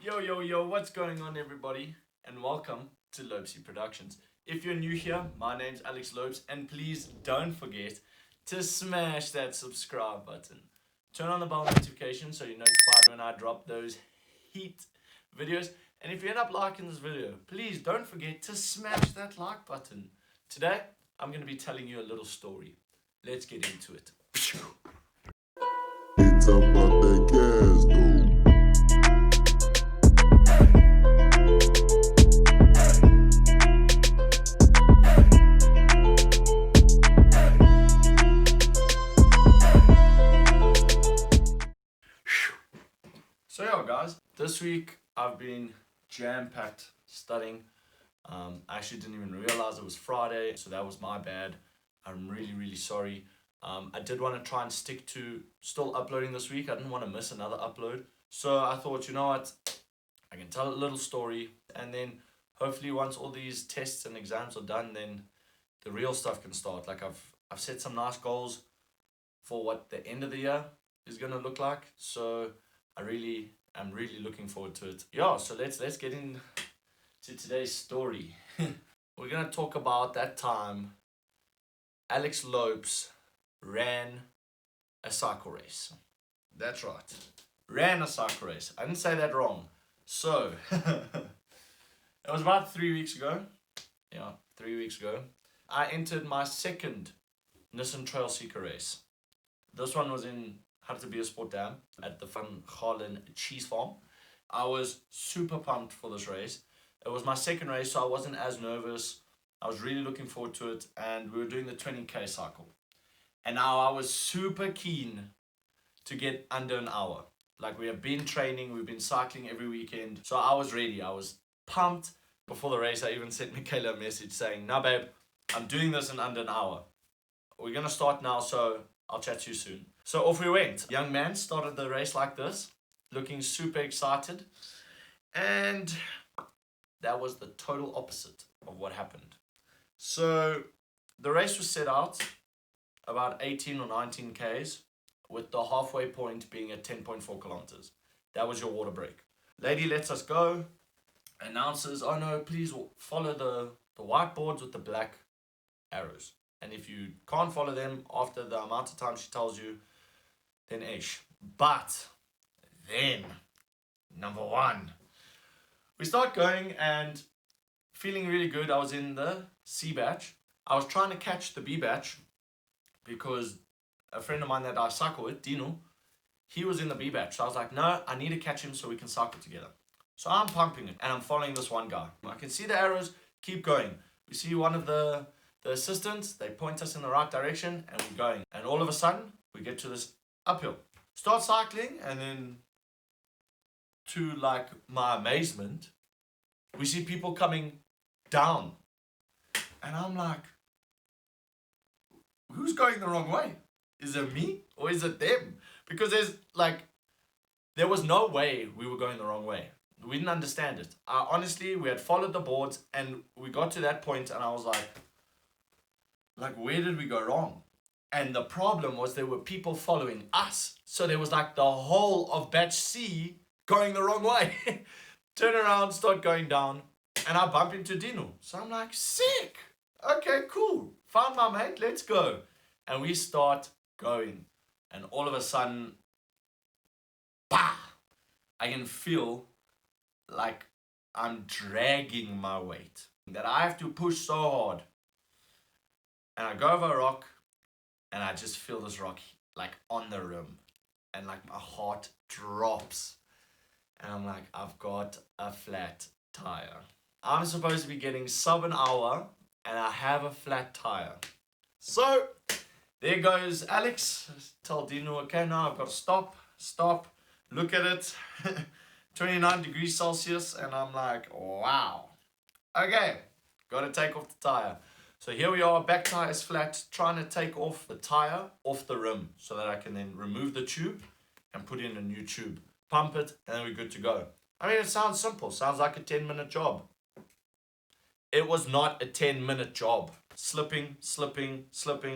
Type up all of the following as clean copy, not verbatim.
Yo, what's going on, everybody? And welcome to Lopesie Productions. If you're new here, my name's Alex Lopes, and please don't forget to smash that subscribe button. Turn on the bell notification so you're notified when I drop those heat videos. And if you end up liking this video, please don't forget to smash that like button. Today, I'm going to be telling you a little story. Let's get into it. It's about the gas, though. So yeah, guys, this week I've been jam-packed studying. I actually didn't even realize it was Friday, so that was my bad. I'm really sorry. I did want to try and stick to still uploading this week. I didn't want to miss another upload. So I thought, you know what, I can tell a little story, and then hopefully once all these tests and exams are done, then the real stuff can start. Like I've set some nice goals for what the end of the year is going to look like. So I'm really looking forward to it. Yeah, so let's get into today's story. We're going to talk about that time Alex Lopes ran a cycle race. That's right. Ran a cycle race. I didn't say that wrong. So, it was about 3 weeks ago. Yeah, 3 weeks ago. I entered my second Nissan Trail Seeker race. This one was in Hartbeespoort Dam at the Van Galen Cheese Farm. I was super pumped for this race. It was my second race, so I wasn't as nervous. I was really looking forward to it, and we were doing the 20k cycle. And now I was super keen to get under an hour. Like, we have been training, we've been cycling every weekend. So I was ready, I was pumped. Before the race, I even sent Michaela a message saying, "Nah, babe, I'm doing this in under an hour. We're gonna start now, so I'll chat to you soon." So off we went. Young man started the race like this, looking super excited. And that was the total opposite of what happened. So the race was set out about 18 or 19 Ks, with the halfway point being at 10.4 kilometers. That was your water break. Lady lets us go, announces, "Oh no, please follow the whiteboards with the black arrows. And if you can't follow them after the amount of time she tells you, then ish." But then, number one, we start going and feeling really good. I was in the C batch. I was trying to catch the B batch because a friend of mine that I cycle with, Dino, he was in the B batch. So I was like, no, I need to catch him so we can cycle together. So I'm pumping it and I'm following this one guy. I can see the arrows, keep going. We see one of the assistants, they point us in the right direction and we're going. And all of a sudden, we get to this uphill. Start cycling, and then to like my amazement, we see people coming down. And I'm like, who's going the wrong way? Is it me or is it them? Because there was no way we were going the wrong way. We didn't understand it. Honestly, we had followed the boards and we got to that point and I was like, where did we go wrong? And the problem was there were people following us. So there was like the whole of batch C going the wrong way. Turn around, start going down, and I bump into Dino. So I'm like, sick. Okay, cool. Found my mate, let's go. And we start going. And all of a sudden, bah! I can feel like I'm dragging my weight. That I have to push so hard. And I go over a rock, and I just feel this rock like on the rim. And like my heart drops. And I'm like, I've got a flat tire. I'm supposed to be getting sub an hour, and I have a flat tire. So there goes Alex. Tell Dino, okay, now I've got to stop, look at it. 29 degrees Celsius, and I'm like, wow. Okay, got to take off the tire. So here we are, back tire is flat, trying to take off the tire off the rim so that I can then remove the tube and put in a new tube. Pump it, and then we're good to go. I mean, it sounds simple. Sounds like a 10-minute job. It was not a 10-minute job. Slipping.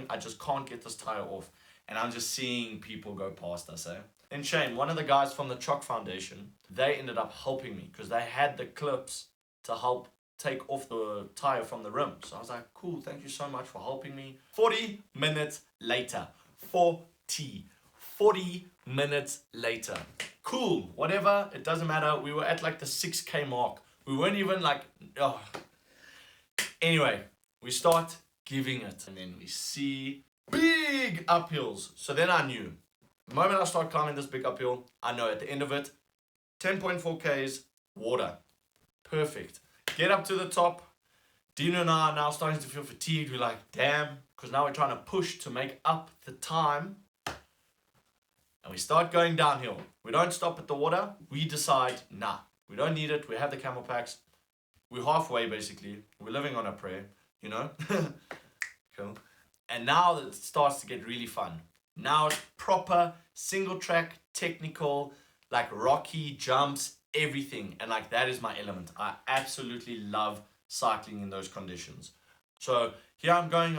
I just can't get this tire off. And I'm just seeing people go past us, eh? And shame, one of the guys from the Chalk Foundation, they ended up helping me because they had the clips to help take off the tire from the rim. So I was like, cool, thank you so much for helping me. 40 minutes later. 40 minutes later. Cool, whatever, it doesn't matter. We were at like the 6K mark. We weren't even like, oh. Anyway, we start giving it. And then we see big uphills. So then I knew. The moment I start climbing this big uphill, I know at the end of it, 10.4 Ks, water. Perfect. Get up to the top. Dino and I are now starting to feel fatigued. We're like, damn, because now we're trying to push to make up the time. And we start going downhill. We don't stop at the water. We decide, nah, we don't need it. We have the camel packs. We're halfway, basically. We're living on a prayer, you know? Cool. And now it starts to get really fun. Now it's proper, single track, technical, like rocky jumps, everything. And like that is my element. I absolutely love cycling in those conditions. So here I'm going,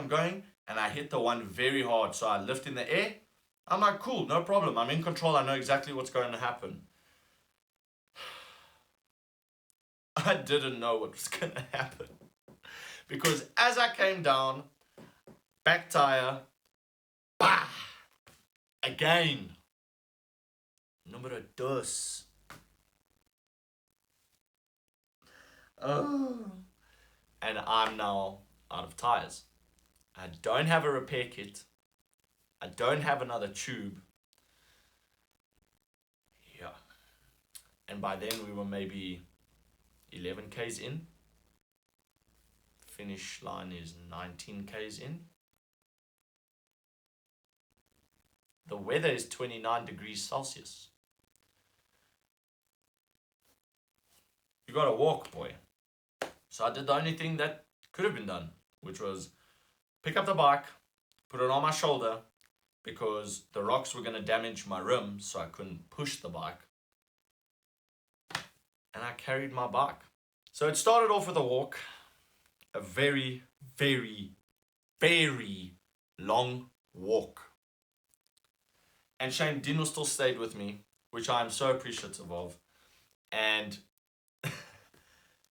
and I hit the one very hard. So I lift in the air. I'm like, cool, no problem. I'm in control. I know exactly what's going to happen. I didn't know what was going to happen. Because as I came down, back tire, bah! Again. Número dos. Oh. And I'm now out of tires. I don't have a repair kit. I don't have another tube. Yeah. And by then we were maybe 11 Ks in. Finish line is 19 Ks in. The weather is 29 degrees Celsius. You gotta walk, boy. So I did the only thing that could have been done, which was pick up the bike, put it on my shoulder, because the rocks were gonna damage my rim, so I couldn't push the bike. And I carried my bike. So it started off with a walk, a very, very, very long walk. And Shane Dino still stayed with me, which I am so appreciative of. And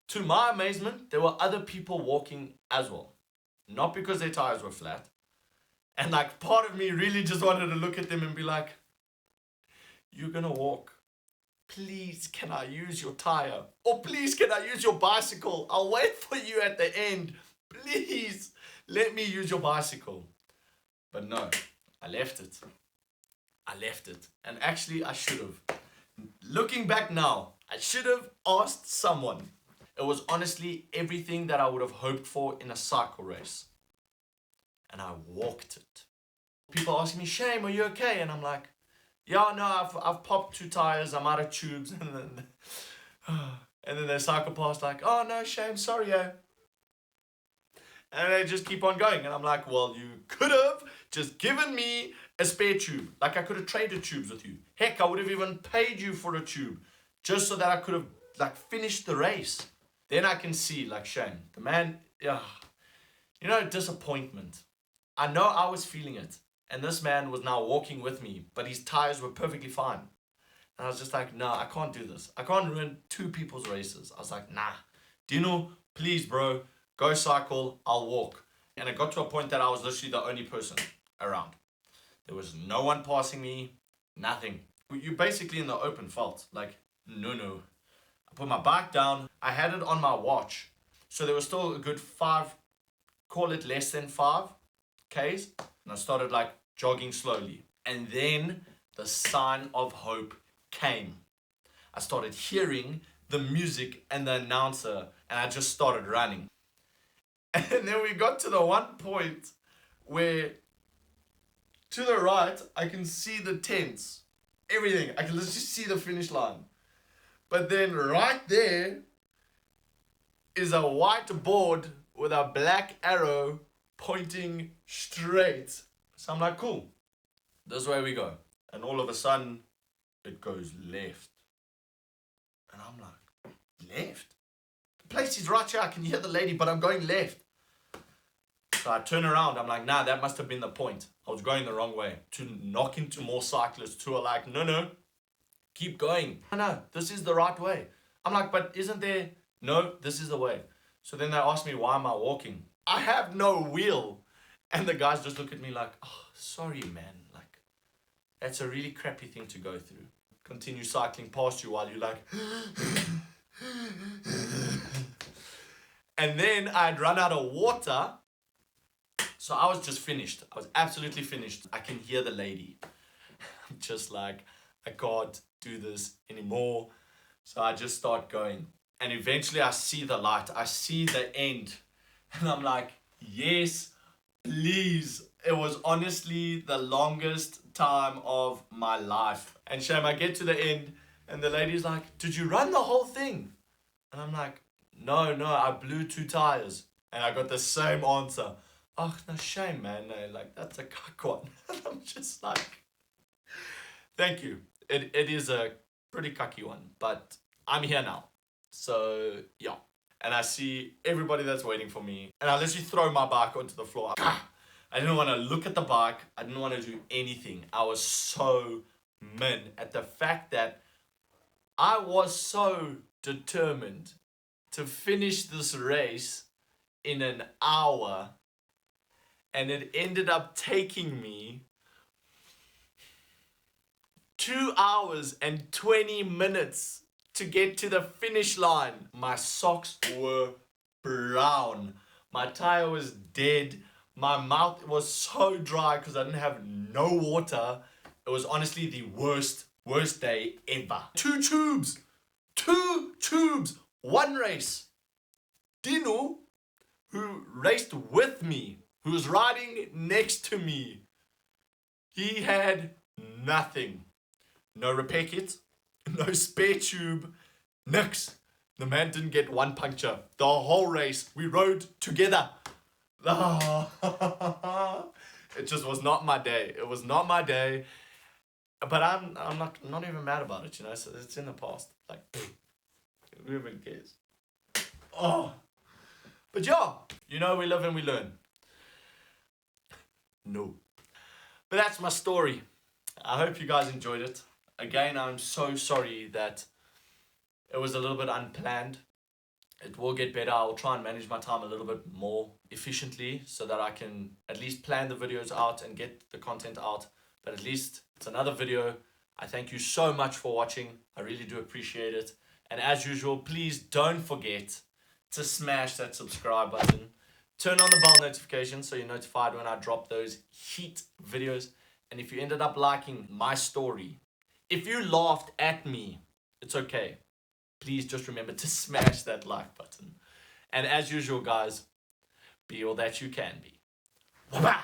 to my amazement, there were other people walking as well. Not because their tires were flat. And like part of me really just wanted to look at them and be like, you're gonna walk. Please, can I use your tire? Or please, can I use your bicycle? I'll wait for you at the end. Please, let me use your bicycle. But no, I left it. And actually, I should have. Looking back now, I should have asked someone. It was honestly everything that I would have hoped for in a cycle race. And I walked it. People asking me, Shame, are you okay? And I'm like, yeah, no, I've popped 2 tires, I'm out of tubes. And then they cycle past like, oh no, Shame, sorry, yeah. And they just keep on going. And I'm like, well, you could have just given me a spare tube. Like I could have traded tubes with you. Heck, I would have even paid you for a tube just so that I could have like finished the race. Then I can see like Shane, the man, yeah, you know, disappointment. I know I was feeling it. And this man was now walking with me, but his tires were perfectly fine. And I was just like, no, I can't do this. I can't ruin 2 people's races. I was like, nah, Dino, please, bro, go cycle, I'll walk. And it got to a point that I was literally the only person around. There was no one passing me, nothing. You're basically in the open felt, like, no. I put my bike down, I had it on my watch. So there was still a good 5, call it less than 5 Ks. And I started like jogging slowly. And then the sign of hope came. I started hearing the music and the announcer, and I just started running. And then we got to the one point where to the right, I can see the tents, everything. I can just see the finish line. But then right there is a white board with a black arrow pointing straight. So I'm like, cool, this way we go. And all of a sudden, it goes left. And I'm like, left? The place is right here, I can hear the lady, but I'm going left. So I turn around, I'm like, nah, that must have been the point. I was going the wrong way. To knock into more cyclists who are like, no, keep going. No, this is the right way. I'm like, but isn't there? No, this is the way. So then they ask me, why am I walking? I have no wheel. And the guys just look at me like, oh, sorry, man. Like, that's a really crappy thing to go through. Continue cycling past you while you're like, and then I'd run out of water. So I was just finished. I was absolutely finished. I can hear the lady. I'm just like, I can't do this anymore. So I just start going. And eventually I see the light. I see the end. And I'm like, yes, please. It was honestly the longest time of my life. And shame, I get to the end and the lady's like, did you run the whole thing? And I'm like, no, I blew 2 tires. And I got the same answer. Oh, no, shame, man. No, like, that's a cuck one. And I'm just like, thank you. It is a pretty cucky one, but I'm here now. So, yeah. And I see everybody that's waiting for me. And I literally throw my bike onto the floor. I didn't want to look at the bike. I didn't want to do anything. I was so min at the fact that I was so determined to finish this race in an hour. And it ended up taking me 2 hours and 20 minutes to get to the finish line. My socks were brown. My tire was dead. My mouth was so dry because I didn't have no water. It was honestly the worst day ever. 2 tubes. 2 tubes. 1 race. Dino, who raced with me, who was riding next to me, he had nothing. No repair kit, no spare tube, nix. The man didn't get 1 puncture. The whole race, we rode together. It just was not my day. It was not my day. But I'm not even mad about it, you know. So it's in the past. Like, who even cares? Oh, but yeah, you know, we live and we learn. No, but that's my story. I hope you guys enjoyed it. Again, I'm so sorry that it was a little bit unplanned. It will get better. I'll try and manage my time a little bit more efficiently so that I can at least plan the videos out and get the content out. But at least it's another video. I thank you so much for watching. I really do appreciate it. And as usual, please don't forget to smash that subscribe button. Turn on the bell notification so you're notified when I drop those heat videos. And if you ended up liking my story, if you laughed at me, it's okay. Please just remember to smash that like button. And as usual, guys, be all that you can be. Bye-bye.